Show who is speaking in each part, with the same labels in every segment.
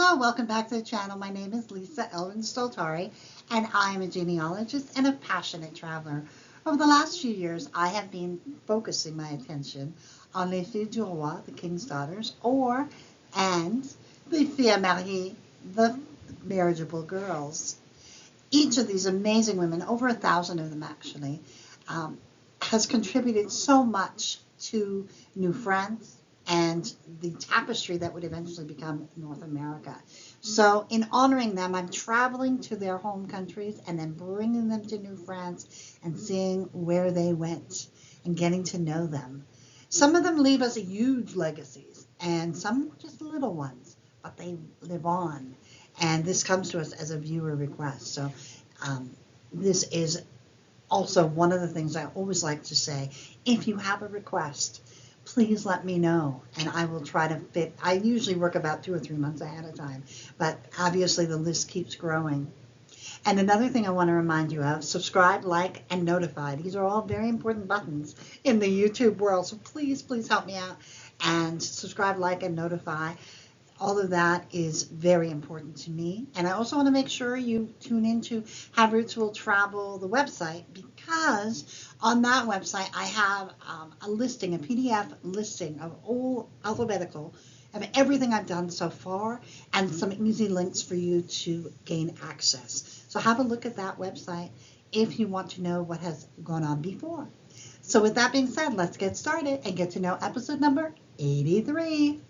Speaker 1: Hello, welcome back to the channel. My name is Lisa Elvin Stoltari, and I am a genealogist and a passionate traveler. Over the last few years, I have been focusing my attention on les filles du roi, the king's daughters, and les filles mariées, the marriageable girls. Each of these amazing women, over 1,000 of them actually, has contributed so much to New France and the tapestry that would eventually become North America. So in honoring them, I'm traveling to their home countries and then bringing them to New France and seeing where they went and getting to know them. Some of them leave us huge legacies and some just little ones, but they live on. And this comes to us as a viewer request. So this is also one of the things I always like to say. If you have a request, please let me know, and I will try to fit. I usually work about 2 or 3 months ahead of time, but obviously the list keeps growing. And another thing I want to remind you of, subscribe, like, and notify. These are all very important buttons in the YouTube world, so please, please help me out and subscribe, like, and notify. All of that is very important to me. And I also want to make sure you tune into Have Roots Will Travel, the website, because on that website I have a listing, a PDF listing of all alphabetical of everything I've done so far and some easy links for you to gain access. So have a look at that website if you want to know what has gone on before. So with that being said, let's get started and get to know episode number 83.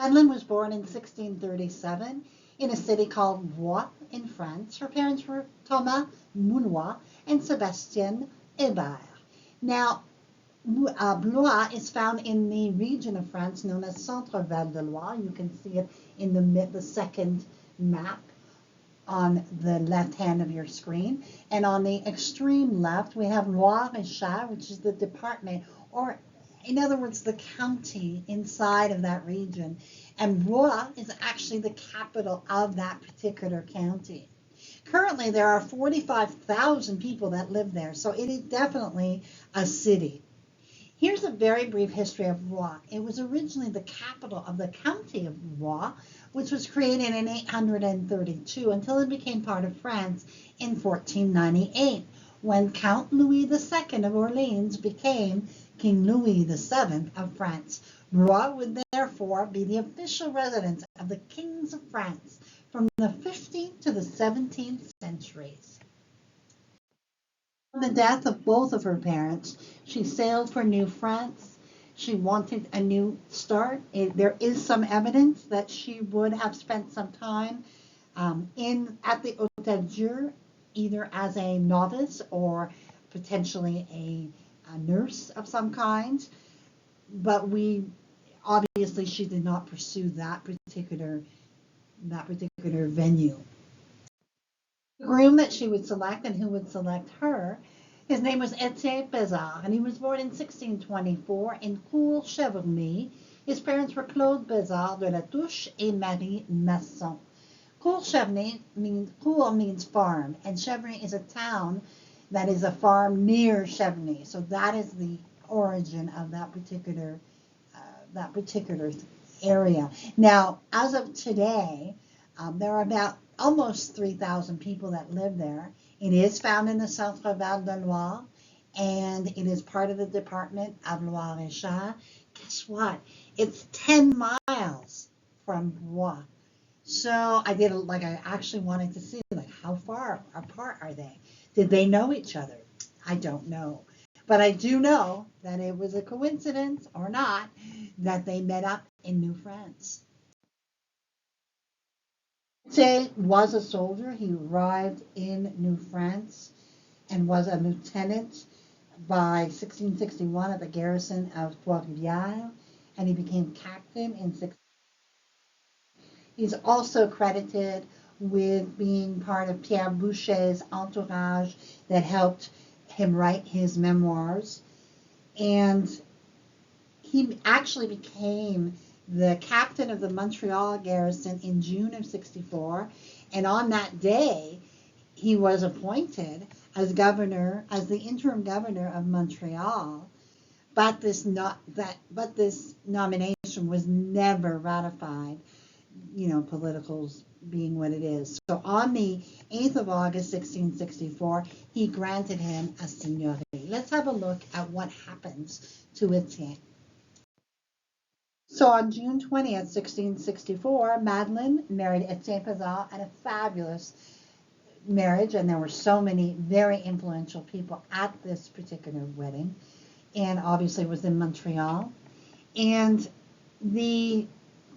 Speaker 1: Madeleine was born in 1637 in a city called Mullois in France. Her parents were Thomas Mullois and Sébastien Hébert. Now, Blois is found in the region of France known as Centre Val de Loire. You can see it in the second map on the left hand of your screen. And on the extreme left, we have Loire-et-Cher, which is the department, or in other words, the county inside of that region. And Blois is actually the capital of that particular county. Currently, there are 45,000 people that live there, so it is definitely a city. Here's a very brief history of Blois. It was originally the capital of the county of Blois, which was created in 832 until it became part of France in 1498, when Count Louis II of Orleans became King Louis VII of France. Blois would therefore be the official residence of the kings of France from the 15th to the 17th centuries. On the death of both of her parents, she sailed for New France. She wanted a new start. There is some evidence that she would have spent some time at the Hôtel Dieu, either as a novice or potentially a nurse of some kind. But obviously she did not pursue that particular venue. The groom that she would select and who would select her, his name was Etienne Bézard, and he was born in 1624 in Coul-Cheverny, His parents were Claude Bézard de la Touche et Marie Masson. Cour means farm, and Chevry is a town that is a farm near Chevigny. So that is the origin of that particular area. Now, as of today, there are about almost 3,000 people that live there. It is found in the Centre Val de Loire, and it is part of the department of Loire-et-Cher. Guess what? It's 10 miles from Blois. So I actually wanted to see, like, how far apart are they? Did they know each other? I don't know. But I do know that it was a coincidence or not that they met up in New France. Jay was a soldier. He arrived in New France and was a lieutenant by 1661 at the garrison of Trois-Rivières, and he became captain in 16. He's also credited with being part of Pierre Boucher's entourage that helped him write his memoirs. And he actually became the captain of the Montreal garrison in June of 64. And on that day, he was appointed as the interim governor of Montreal. But this nomination was never ratified, politicals being what it is. So on the 8th of August, 1664, he granted him a seigneurie. Let's have a look at what happens to Etienne. So on June 20th, 1664, Madeleine married Etienne Pizarro at a fabulous marriage, and there were so many very influential people at this particular wedding, and obviously it was in Montreal. And the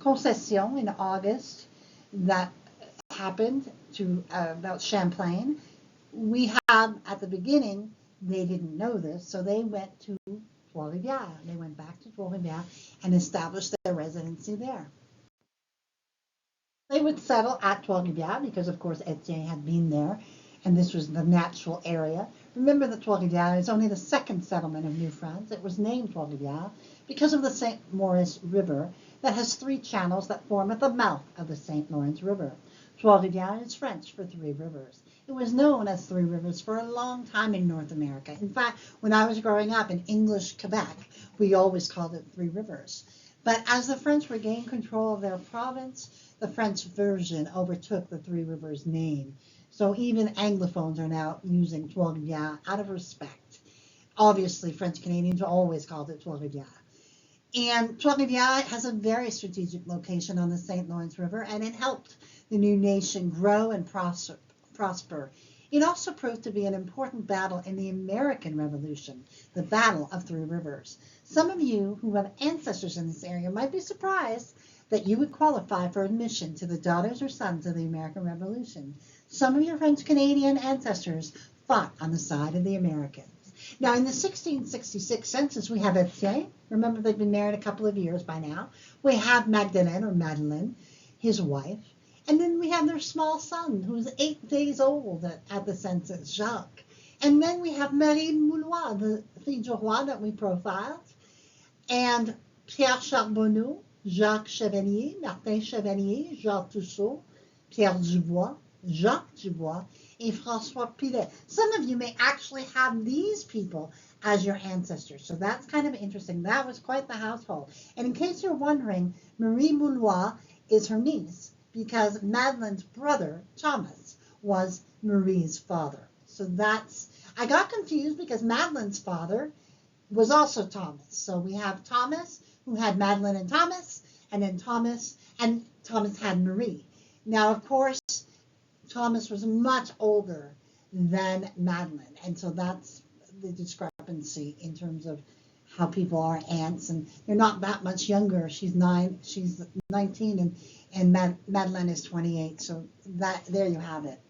Speaker 1: concession in August that happened about Champlain, we have at the beginning, they didn't know this, so they went to Trois-Rivières. They went back to Trois-Rivières and established their residency there. They would settle at Trois-Rivières because, of course, Etienne had been there, and this was the natural area. Remember that Trois-Rivières is only the second settlement of New France. It was named Trois-Rivières because of the St. Maurice River that has 3 channels that form at the mouth of the St. Lawrence River. Trois-Rivières is French for 3 rivers. It was known as 3 rivers for a long time in North America. In fact, when I was growing up in English Quebec, we always called it 3 rivers. But as the French regained control of their province, the French version overtook the 3 rivers name. So even Anglophones are now using Trois-Rivières out of respect. Obviously, French Canadians always called it Trois-Rivières. And Trois-Rivières has a very strategic location on the St. Lawrence River, and it helped the new nation grow and prosper. It also proved to be an important battle in the American Revolution, the Battle of 3 Rivers. Some of you who have ancestors in this area might be surprised that you would qualify for admission to the Daughters or Sons of the American Revolution. Some of your French Canadian ancestors fought on the side of the Americans. Now, in the 1666 census, we have Etienne. Remember, they've been married a couple of years by now. We have Magdalene or Madeleine, his wife. And then we have their small son, who's 8 days old at the census, Jacques. And then we have Marie Mullois, the fille du roi that we profiled, and Pierre Charbonneau, Jacques Chevalier, Martin Chevalier, Jacques Tussaud, Pierre Dubois, Jacques Dubois, and François Pilet. Some of you may actually have these people as your ancestors, so that's kind of interesting. That was quite the household. And in case you're wondering, Marie Mullois is her niece because Madeleine's brother, Thomas, was Marie's father. So I got confused because Madeleine's father was also Thomas. So we have Thomas, who had Madeleine and Thomas, and then Thomas had Marie. Now, of course, Thomas was much older than Madeleine, and so that's the discrepancy in terms of how people are aunts, and they're not that much younger. She's 19, and Madeleine is 28. So there you have it.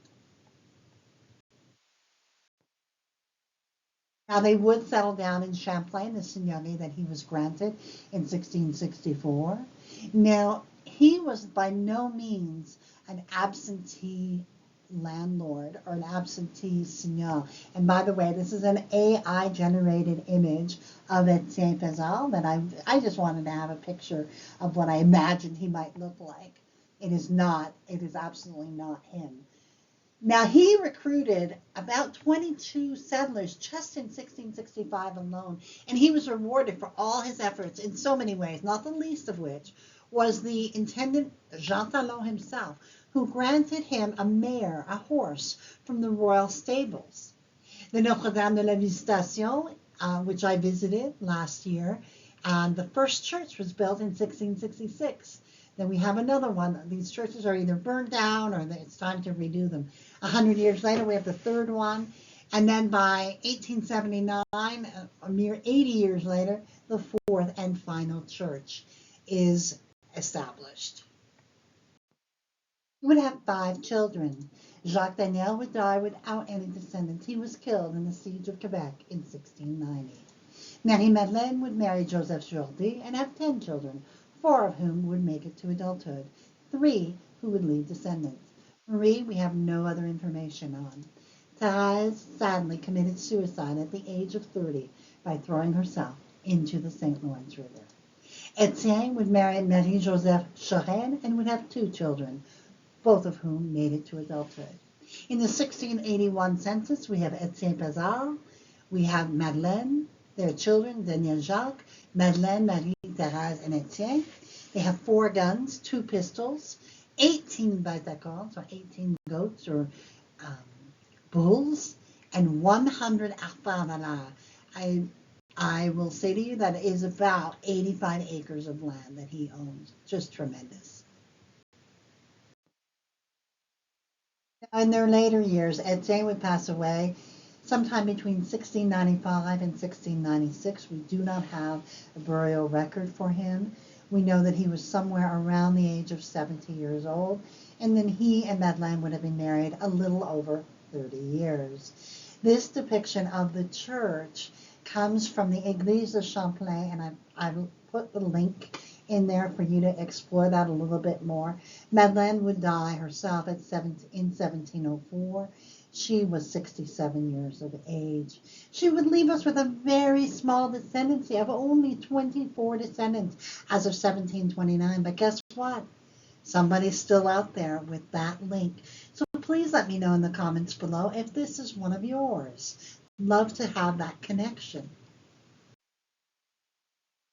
Speaker 1: Now they would settle down in Champlain, the seigneurie that he was granted in 1664. Now he was by no means an absentee landlord or an absentee seigneur. And by the way, this is an AI generated image of Etienne Fezal that I just wanted to have a picture of what I imagined he might look like. It is not, it is absolutely not him. Now, he recruited about 22 settlers just in 1665 alone, and he was rewarded for all his efforts in so many ways, not the least of which was the intendant Jean Talon himself, who granted him a mare, a horse, from the royal stables. The Notre Dame de la Visitation, which I visited last year, and the first church was built in 1666. Then we have another one. These churches are either burned down or it's time to redo them. 100 years later, we have the third one. And then by 1879, a mere 80 years later, the fourth and final church is established. He would have 5 children. Jacques Daniel would die without any descendants. He was killed in the siege of Quebec in 1690. Marie Madeleine would marry Joseph Jourdi and have 10 children, 4 of whom would make it to adulthood, 3 who would leave descendants. Marie, we have no other information on. Thérèse sadly committed suicide at the age of 30 by throwing herself into the St. Lawrence River. Etienne would marry Marie-Joseph Chorène and would have 2 children, both of whom made it to adulthood. In the 1681 census, we have Etienne Pezard, we have Madeleine, their children, Daniel Jacques, Madeleine, Marie, Thérèse, and Etienne. They have 4 guns, 2 pistols, 18 bêtes à cornes, or 18 goats or bulls, and 100 arpents. I will say to you that it is about 85 acres of land that he owns. Just tremendous. Now, in their later years, Etienne would pass away sometime between 1695 and 1696. We do not have a burial record for him. We know that he was somewhere around the age of 70 years old, and then he and Madeleine would have been married a little over 30 years. This depiction of the church comes from the Église de Champlain, and I've put the link in there for you to explore that a little bit more. Madeleine would die herself in 1704. She was 67 years of age. She would leave us with a very small descendancy of only 24 descendants as of 1729. But guess what? Somebody's still out there with that link. So please let me know in the comments below if this is one of yours. Love to have that connection.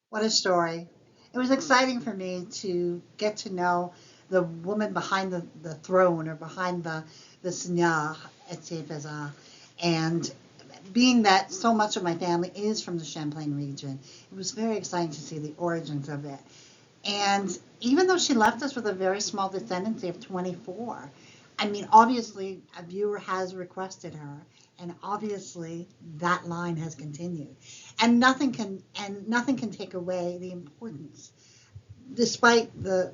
Speaker 1: What a story. It was exciting for me to get to know the woman behind the throne or behind the Seigneur, Etienne Fezard. And being that so much of my family is from the Champlain region, it was very exciting to see the origins of it. And even though she left us with a very small descendancy of 24, I mean, obviously a viewer has requested her, and obviously that line has continued. And nothing can take away the importance, despite the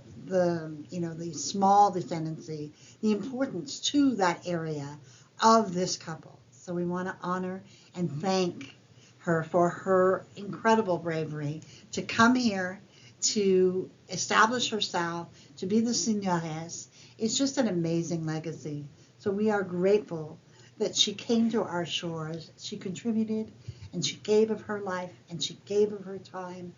Speaker 1: small descendancy, the importance to that area of this couple. So we want to honor and thank her for her incredible bravery to come here, to establish herself, to be the seigneuress. It's just an amazing legacy. So we are grateful that she came to our shores. She contributed, and she gave of her life, and she gave of her time,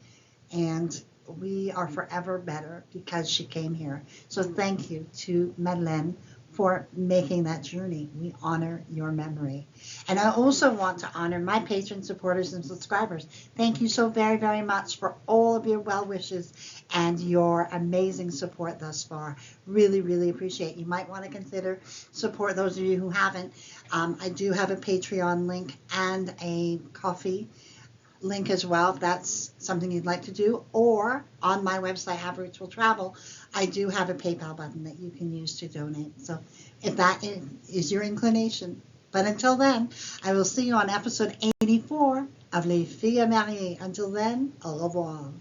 Speaker 1: and we are forever better because she came here. So thank you to Madeleine for making that journey. We honor your memory. And I also want to honor my patrons, supporters, and subscribers. Thank you so very, very much for all of your well wishes and your amazing support thus far. Really, really appreciate it. You might want to consider support those of you who haven't. I do have a Patreon link and a coffee link as well, if that's something you'd like to do. Or on my website, Have Roots Will Travel, I do have a PayPal button that you can use to donate. So if that is your inclination. But until then, I will see you on episode 84 of Les Filles Mariées. Until then, au revoir.